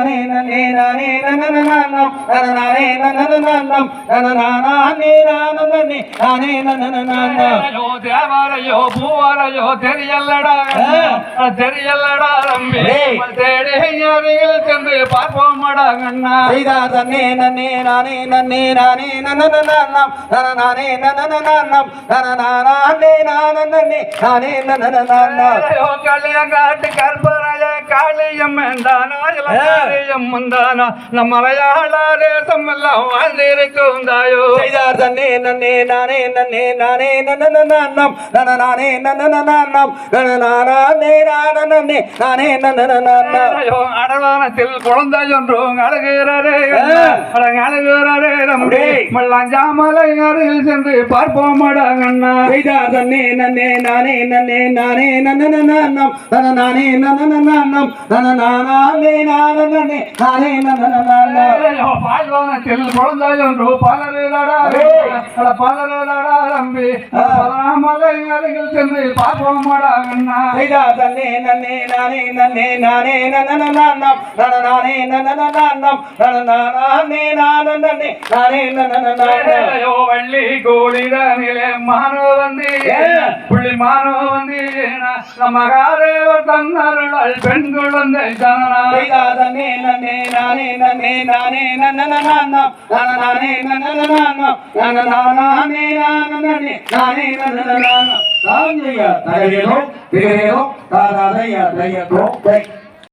நானே நன்னே நானே நன்னனனம் நானே நன்னனனம் நானே நானே நானே நன்னனனம் யோ தேவரையோ பூவரையோ தெரியல்லடா தெரியல்லடா தம்பி தேடி அருகில் சென்று பார்ப்போமடா கண்ணா செய்தா தன்னே நன்னே நானே நன்னே நானே நன்னனனம் நானே நன்னனனம் நானே நானே நானே நன்னனனம் கல்யாங்காட்டு கற்பராய காளியம் என்றானா இளம் வந்தானா நம்ம மலையாள தேசம் எல்லாம் வாழ்ந்திருக்கும் தாயோ செய்தார் தன்னே நன்னே நானே நன்னே நானே நன்னனனம் நானே நன்னனனம் நானே நானே நானே நன்னனனம் அடவானத்தில் குழந்தை ஒன்றும் அழகுகிறாரே அழகுகிறாரே நம்முடைய மல்லாஞ்சாமலை அருகில் சென்று பார்ப்போமடா கண்ணா செய்தார் தன்னே நன்னே நானே நன்னே நானே நன்னனனம் நானே நன்னனனம் நானே நானே நானே நன்னனனம் பால்வானத்தில் குழந்தை ஒன்று பலரடா தம்பி மலை அருகில் சென்று பார்ப்போமடா கண்ணா செய்தார் தன்னே நன்னே நானே நன்னே நானே நன்னனனம் நானே நன்னனனம் நானே நானே நானே நன்னனனம் வள்ளி கோடிதானிலே மானோ வந்து புள்ளி மானோ வந்து மகாதேவர் தன்னருளால் பெண் குழந்தை தானா செய்தார் தன்னே நன்னே நானே நன்னே நானே நன்னனனம் நானே நன்னனனம் நானே நானே நானே நன்னனனம் தாஞ்சையா தகையோ திரையோ தாராதையா தையோ